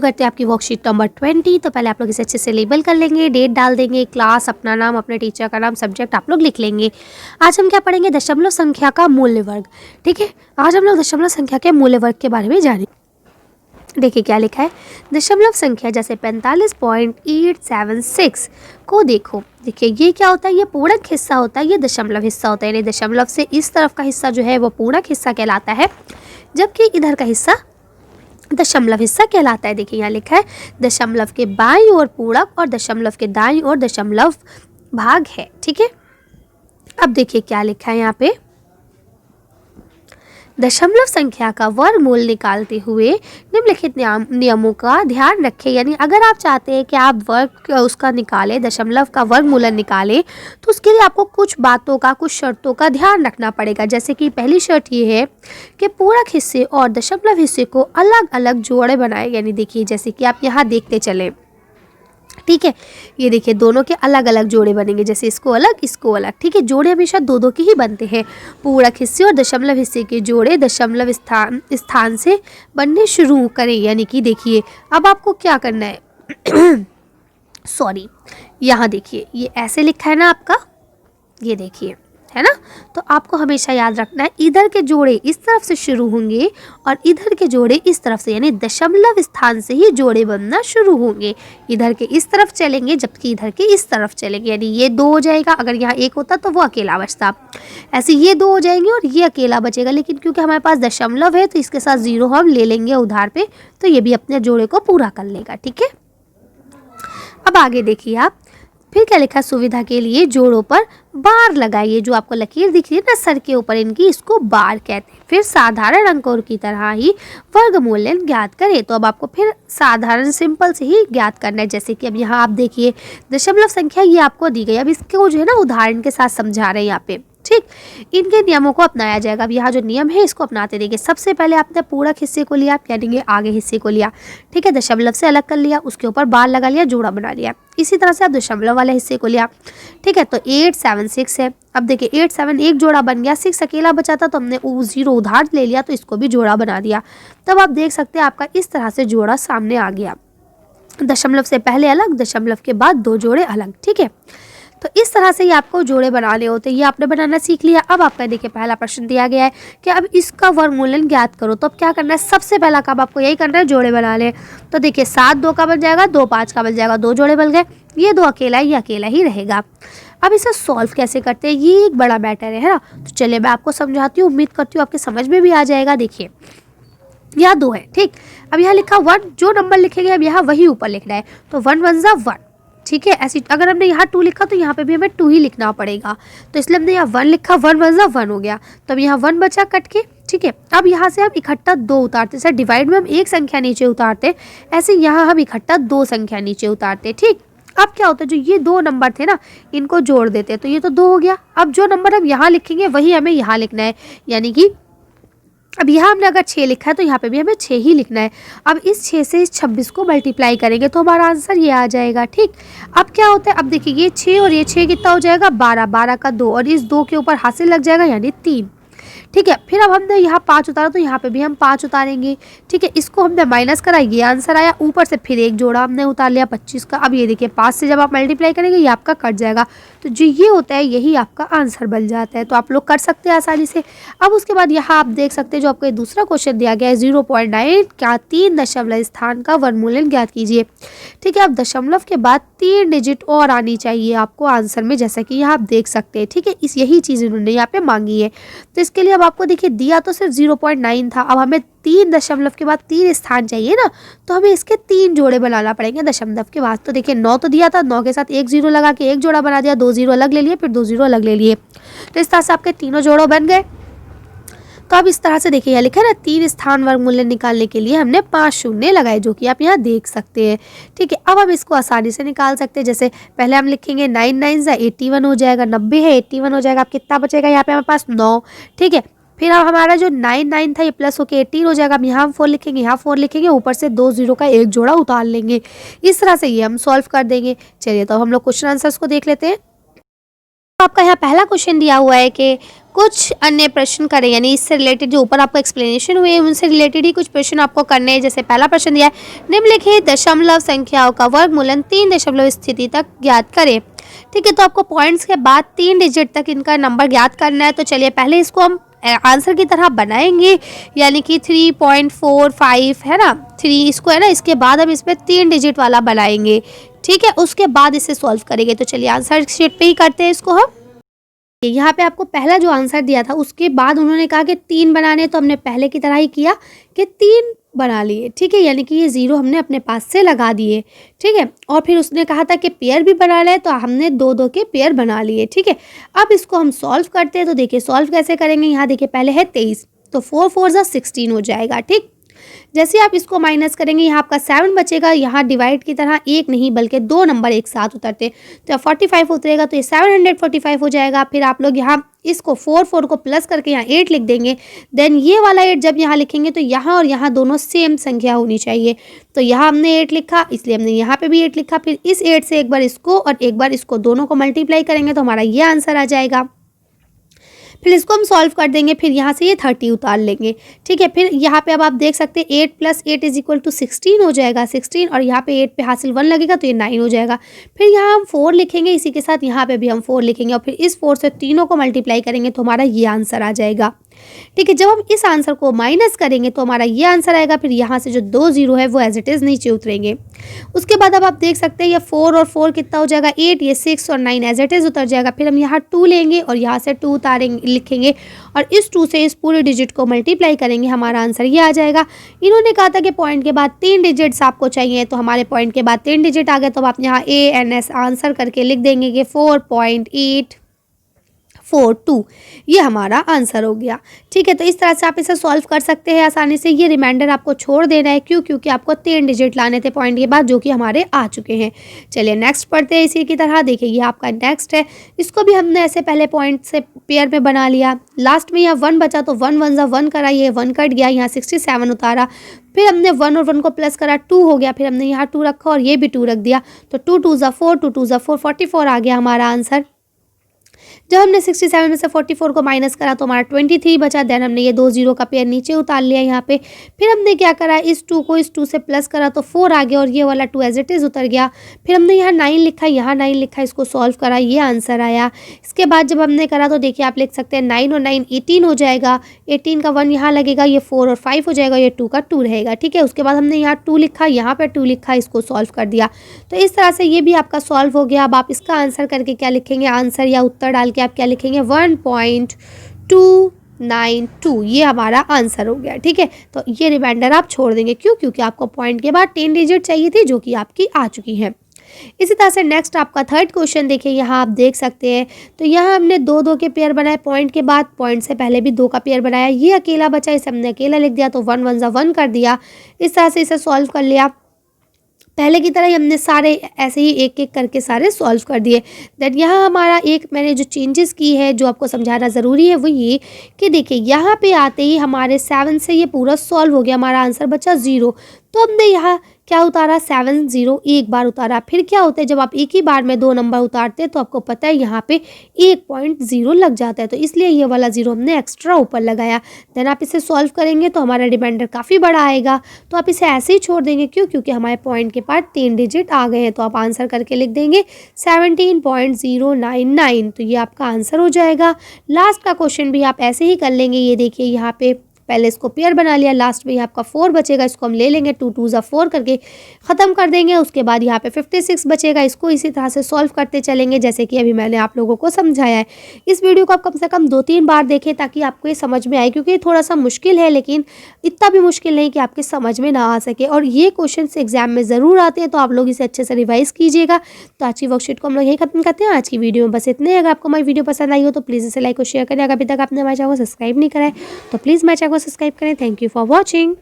करते हैं आपकी वर्कशीट नंबर 20। तो पहले आप लोग इसे अच्छे से लेबल कर लेंगे, डेट डाल देंगे, क्लास, अपना नाम, अपने टीचर का नाम, सब्जेक्ट आप लोग लिख लेंगे। आज हम क्या पढ़ेंगे, दशमलव संख्या का मूल्य वर्ग। ठीक है, आज हम लोग दशमलव संख्या के मूल्य वर्ग के बारे में जानेंगे। देखिए क्या लिखा है, दशमलव संख्या जैसे 45.876 को देखो। देखिए ये क्या होता है, ये पूर्णांक हिस्सा होता है, ये दशमलव हिस्सा होता है, यानी दशमलव से इस तरफ का हिस्सा जो है वो पूर्णांक हिस्सा कहलाता है, जबकि इधर का हिस्सा दशमलव हिस्सा कहलाता है। देखिए यहाँ लिखा है दशमलव के बाईं ओर पूर्णांक और दशमलव के दाईं ओर दशमलव भाग है। ठीक है, अब देखिए क्या लिखा है यहाँ पे, दशमलव संख्या का वर्गमूल निकालते हुए निम्नलिखित नियमों का ध्यान रखें। यानी अगर आप चाहते हैं कि आप वर्ग उसका निकालें, दशमलव का वर्गमूलन निकालें, तो उसके लिए आपको कुछ बातों का, कुछ शर्तों का ध्यान रखना पड़ेगा। जैसे कि पहली शर्त ये है कि पूरक हिस्से और दशमलव हिस्से को अलग अलग जोड़े बनाए। यानी देखिए जैसे कि आप यहाँ देखते चले, ठीक है, ये देखिए दोनों के अलग अलग जोड़े बनेंगे, जैसे इसको अलग, इसको अलग। ठीक है, जोड़े हमेशा दो दो के ही बनते हैं। पूरक हिस्से और दशमलव हिस्से के जोड़े दशमलव स्थान से बनने शुरू करें। यानी कि देखिए अब आपको क्या करना है सॉरी, यहाँ देखिए ये ऐसे लिखा है ना आपका, ये देखिए है ना, तो आपको हमेशा याद रखना है इधर के जोड़े इस तरफ से शुरू होंगे और इधर के जोड़े इस तरफ से, यानी दशमलव स्थान से ही जोड़े बनना शुरू होंगे। इधर के इस तरफ चलेंगे जबकि इधर के इस तरफ चलेंगे, यानी ये दो हो जाएगा, अगर यहाँ एक होता तो वो अकेला बचता। ऐसे ये दो हो जाएंगे और ये अकेला बचेगा, लेकिन क्योंकि हमारे पास दशमलव है तो इसके साथ 0 हम ले लेंगे उधार पे, तो ये भी अपने जोड़े को पूरा कर लेगा। ठीक है, अब आगे देखिए आप, फिर क्या लिखा, सुविधा के लिए जोड़ों पर बार लगाइए। जो आपको लकीर दिख रही है ना सर के ऊपर इनकी, इसको बार कहते हैं। फिर साधारण अंकों की तरह ही वर्गमूल्यन ज्ञात करें। तो अब आपको फिर साधारण सिंपल से ही ज्ञात करना है। जैसे कि अब यहाँ आप देखिए दशमलव संख्या ये आपको दी गई, अब इसको जो है ना उदाहरण के साथ समझा रहे हैं यहाँ पे। ठीक, इनके नियमों को अपनाया जाएगा। अब यहाँ जो नियम है इसको अपनाते देखिए। सबसे पहले आपने पूरक हिस्से को लिया, यानी कि आगे हिस्से को लिया, ठीक है, दशमलव से अलग कर लिया, उसके ऊपर बार लगा लिया, जोड़ा बना लिया। इसी तरह से आप दशमलव वाले हिस्से को लिया, ठीक है, तो 876 है। अब देखिए 8 7 एक जोड़ा बन गया, 6 अकेला बचा था तो हमने 0 उधार ले लिया, तो इसको भी जोड़ा बना दिया। तब आप देख सकते हैं आपका इस तरह से जोड़ा सामने आ गया, दशमलव से पहले अलग, दशमलव के बाद 2 जोड़े अलग। ठीक है, तो इस तरह से ये आपको जोड़े बनाने होते हैं। ये आपने बनाना सीख लिया। अब आपका देखिए पहला प्रश्न दिया गया है कि अब इसका वर्गमूलन ज्ञात करो। तो अब क्या करना है, सबसे पहला काम आपको यही करना है, जोड़े बना ले। तो देखिए 7 2 का बन जाएगा, 2 5 का बन जाएगा, 2 जोड़े बन गए। ये 2 अकेला, ये अकेला ही रहेगा। अब इसे सॉल्व कैसे करते हैं, ये एक बड़ा मैटर है ना। तो चलिए मैं आपको समझाती हूँ, उम्मीद करती हूँ आपके समझ में भी आ जाएगा। देखिए यहाँ 2 है, ठीक, अब यहाँ लिखा 1, जो नंबर लिखेंगे अब यहाँ वही ऊपर लिखना है। तो 1 1 जा 1, ठीक है। ऐसी अगर हमने यहाँ 2 लिखा तो यहाँ पे भी हमें 2 ही लिखना पड़ेगा, तो इसलिए हमने यहाँ 1 लिखा, 1 1 जा 1 हो गया। तो अब यहाँ 1 बचा कट के, ठीक है। अब यहाँ से हम इकट्ठा 2 उतारते, सर डिवाइड में हम एक संख्या नीचे उतारते, ऐसे यहाँ हम इकट्ठा 2 संख्या नीचे उतारते। ठीक, अब क्या होता है, जो ये 2 नंबर थे ना इनको जोड़ देते, तो ये तो 2 हो गया। अब जो नंबर हम यहाँ लिखेंगे वही हमें यहाँ लिखना है, यानी कि अब यहाँ हमने अगर 6 लिखा है तो यहाँ पे भी हमें 6 ही लिखना है। अब इस 6 से इस 26 को मल्टीप्लाई करेंगे तो हमारा आंसर ये आ जाएगा। ठीक, अब क्या होता है, अब देखिए ये 6 और ये 6 कितना हो जाएगा, 12, 12 का 2 और इस 2 के ऊपर हासिल लग जाएगा, यानी 3। ठीक है, फिर अब हमने यहाँ 5 उतारा तो यहाँ पे भी हम 5 उतारेंगे। ठीक है, इसको हमने माइनस करा, ये आंसर आया। ऊपर से फिर एक जोड़ा हमने उतार लिया 25 का। अब ये देखिए 5 से जब आप मल्टीप्लाई करेंगे ये आपका कट जाएगा, तो जो ये होता है यही आपका आंसर बन जाता है। तो आप लोग कर सकते हैं आसानी से। अब उसके बाद यहाँ आप देख सकते हैं जो आपको दूसरा क्वेश्चन दिया गया है 0.9 का 3 दशमलव स्थान का वर्गमूलन ज्ञात कीजिए। ठीक है, अब दशमलव के बाद 3 डिजिट और आनी चाहिए आपको आंसर में, जैसा कि यहाँ आप देख सकते हैं। ठीक है, इस यही चीज़ इन्होंने यहाँ पे मांगी है। तो इसके लिए अब आपको देखिए दिया तो सिर्फ 0.9 था, अब हमें 3 दशमलव के बाद 3 स्थान चाहिए ना, तो हमें इसके 3 जोड़े बनाना पड़ेंगे दशमलव के बाद। तो देखिए 9 तो दिया था, 9 के साथ 1 0 लगा के एक जोड़ा बना दिया, 2 0 अलग ले लिए, फिर 2 0 अलग ले लिए, तो इस तरह से आपके तीनों जोड़े बन गए। तो अब इस तरह से देखिए यहाँ लिखा है ना, 3 स्थान वर्गमूल्य निकालने के लिए हमने 5 शून्य लगाए, जो कि आप यहाँ देख सकते हैं। ठीक है, अब हम इसको आसानी से निकाल सकते हैं। जैसे पहले हम लिखेंगे 9 9 जा 81 हो जाएगा, 90 है 81 हो जाएगा। अब कितना बचेगा यहाँ पे हमारे पास 9। ठीक है, फिर अब हमारा जो 9 9 था ये प्लस होके 18 हो जाएगा। अब यहाँ हम 4 लिखेंगे, यहाँ 4 लिखेंगे, ऊपर से 2 0 का एक जोड़ा उतार लेंगे। इस तरह से ये हम सॉल्व कर देंगे। चलिए तो हम लोग क्वेश्चन आंसर्स को देख लेते हैं। आपका यहाँ पहला क्वेश्चन दिया हुआ है कि कुछ अन्य प्रश्न करें, यानी इससे रिलेटेड जो ऊपर आपको एक्सप्लेनेशन हुए हैं उनसे रिलेटेड ही कुछ प्रश्न आपको करने हैं। जैसे पहला प्रश्न दिया है, निम्नलिखित दशमलव संख्याओं का वर्गमूलन 3 दशमलव स्थिति तक ज्ञात करें। ठीक है, तो आपको पॉइंट्स के बाद 3 डिजिट तक इनका नंबर ज्ञात करना है। तो चलिए पहले इसको हम आंसर की तरह बनाएंगे, यानी कि 3.45 है ना, 3 इसको है ना, इसके बाद हम इसमें 3 डिजिट वाला बनाएंगे। ठीक है, उसके बाद इसे सॉल्व करेंगे। तो चलिए आंसर शीट पे ही करते हैं इसको हम। यहाँ पे आपको पहला जो आंसर दिया था उसके बाद उन्होंने कहा कि 3 बनाने, तो हमने पहले की तरह ही किया कि 3 बना लिए। ठीक है, यानी कि ये 0 हमने अपने पास से लगा दिए। ठीक है, और फिर उसने कहा था कि पेयर भी बना ले, तो हमने 2-2 के पेयर बना लिए। ठीक है, अब इसको हम सॉल्व करते हैं। तो देखिए सॉल्व कैसे करेंगे। यहाँ देखिए पहले है 23, तो 4 4 जा 16 हो जाएगा। ठीक, जैसे आप इसको माइनस करेंगे यहाँ आपका 7 बचेगा। यहाँ डिवाइड की तरह एक नहीं बल्कि 2 नंबर एक साथ उतरते, तो 45 उतरेगा, तो ये 745 हो जाएगा। फिर आप लोग यहाँ इसको 4 को प्लस करके यहाँ 8 लिख देंगे। देन ये वाला 8 जब यहाँ लिखेंगे तो यहाँ और यहाँ दोनों सेम संख्या होनी चाहिए। तो यहाँ हमने 8 लिखा, इसलिए हमने यहाँ पे भी 8 लिखा। फिर इस 8 से एक बार इसको और एक बार इसको दोनों को मल्टीप्लाई करेंगे तो हमारा ये आंसर आ जाएगा। फिर इसको हम सॉल्व कर देंगे। फिर यहाँ से ये 30 उतार लेंगे। ठीक है, फिर यहाँ पे अब आप देख सकते हैं 8 + 8 = 16 हो जाएगा, 16, और यहाँ पे 8 पे हासिल 1 लगेगा तो ये 9 हो जाएगा। फिर यहाँ हम 4 लिखेंगे, इसी के साथ यहाँ पे भी हम 4 लिखेंगे और फिर इस 4 से तीनों को मल्टीप्लाई करेंगे तो हमारा ये आंसर आ जाएगा। ठीक है, जब हम इस आंसर को माइनस करेंगे तो हमारा ये आंसर आएगा। फिर यहाँ से जो 2 0 है वो एज इट इज़ नीचे उतरेंगे। उसके बाद अब आप देख सकते हैं ये 4 और 4 कितना हो जाएगा 8, ये 6 और 9 एज इट इज़ उतर जाएगा। फिर हम यहाँ 2 लेंगे और यहाँ से 2 उतारेंगे, लिखेंगे और इस 2 से इस पूरे डिजिट को मल्टीप्लाई करेंगे, हमारा आंसर ये आ जाएगा। इन्होंने कहा था कि पॉइंट के बाद 3 डिजिट्स आपको चाहिए, तो हमारे पॉइंट के बाद 3 डिजिट आ गए। तो आप यहाँ ANS आंसर करके लिख देंगे कि 4.842 ये हमारा आंसर हो गया। ठीक है, तो इस तरह से आप इसे सॉल्व कर सकते हैं आसानी से। ये रिमाइंडर आपको छोड़ देना है, क्योंकि आपको 3 डिजिट लाने थे पॉइंट के बाद, जो कि हमारे आ चुके हैं। चलिए नेक्स्ट पढ़ते हैं इसी की तरह। देखिए ये आपका नेक्स्ट है, इसको भी हमने ऐसे पहले पॉइंट से पेयर में बना लिया। लास्ट में यहाँ 1 बचा तो 1 1 = 1 करा, ये 1 कट गया, यहाँ 67 उतारा। फिर हमने 1 और 1 को प्लस करा, 2 हो गया। फिर हमने यहाँ 2 रखा और ये भी 2 रख दिया, तो 2 2 = 4, 2 2 = 4, 44 आ गया हमारा आंसर। जब हमने 67 में से 44 को माइनस करा तो हमारा 23 बचा। देन हमने ये 2 0 का पेयर नीचे उतार लिया यहाँ पे। फिर हमने क्या करा, इस 2 को इस 2 से प्लस करा तो 4 आ गया और ये वाला 2 एज इट इज़ उतर गया। फिर हमने यहाँ 9 लिखा, यहाँ 9 लिखा, इसको सॉल्व करा, ये आंसर आया। इसके बाद जब हमने करा तो देखिए आप लिख सकते हैं 9 और 9 18 हो जाएगा, 18 का 1 यहाँ लगेगा, ये 4 और 5 हो जाएगा, ये 2 का 2 रहेगा। ठीक है, उसके बाद हमने यहाँ 2 लिखा, यहाँ पर 2 लिखा, इसको सॉल्व कर दिया। तो इस तरह से ये भी आपका सॉल्व हो गया। अब आप इसका आंसर करके क्या लिखेंगे, आंसर या उत्तर डाल के आप क्या लिखेंगे, 1.292 ये हमारा आंसर हो गया। ठीक है, तो ये रिमाइंडर आप छोड़ देंगे, क्योंकि आपको पॉइंट के बाद 10 डिजिट चाहिए थी, जो कि आपकी आ चुकी हैं। इसी तरह से नेक्स्ट आपका थर्ड क्वेश्चन देखिए, यहाँ आप देख सकते हैं। तो यहाँ हमने 2 के पेयर बनाए, पॉइंट के बाद पॉइंट से पहले भी 2 का पेयर बनाया, ये अकेला बचा, इसे हमने अकेला लिख दिया, तो 1 1 = 1 कर दिया। इस तरह से इसे सॉल्व कर लिया। पहले की तरह ही हमने सारे ऐसे ही एक एक करके सारे सॉल्व कर दिए। दैट यहाँ हमारा एक मैंने जो चेंजेस की है, जो आपको समझाना ज़रूरी है, वो ये कि देखिए यहाँ पे आते ही हमारे 7 से ये पूरा सॉल्व हो गया, हमारा आंसर बचा 0। तो हमने यहाँ क्या उतारा, 7 0 एक बार उतारा। फिर क्या होता है, जब आप एक ही बार में 2 नंबर उतारते हैं तो आपको पता है यहाँ पे 1.0 लग जाता है, तो इसलिए ये वाला 0 हमने एक्स्ट्रा ऊपर लगाया। देन आप इसे सॉल्व करेंगे तो हमारा रिमाइंडर काफ़ी बड़ा आएगा। तो आप इसे ऐसे ही छोड़ देंगे, क्योंकि हमारे पॉइंट के पास 3 डिजिट आ गए हैं। तो आप आंसर करके लिख देंगे 17.099, तो ये आपका आंसर हो जाएगा। लास्ट का क्वेश्चन भी आप ऐसे ही कर लेंगे। ये देखिए यहाँ पे पहले इसको पेयर बना लिया, लास्ट में आपका 4 बचेगा, इसको हम ले लेंगे, 2 2 = 4 करके ख़त्म कर देंगे। उसके बाद यहाँ पे 56 बचेगा, इसको इसी तरह से सॉल्व करते चलेंगे, जैसे कि अभी मैंने आप लोगों को समझाया है। इस वीडियो को आप कम से कम 2-3 बार देखें, ताकि आपको ये समझ में आए, क्योंकि ये थोड़ा सा मुश्किल है, लेकिन इतना भी मुश्किल नहीं कि आपके समझ में ना आ सके। और ये क्वेश्चन एग्जाम में ज़रूर आते हैं, तो आप लोग इसे अच्छे से रिवाइज़ कीजिएगा। तो आज की वर्कशीट को हम लोग यही खत्म करते हैं। आज की वीडियो में बस इतने। अगर आपको हमारी वीडियो पसंद आई हो तो प्लीज़ इसे लाइक और शेयर करें। अगर अभी तक आपने हमारे चैनल को सब्सक्राइब नहीं करा है तो प्लीज़ हमारे चैनल को सब्सक्राइब करें। Thank you for watching.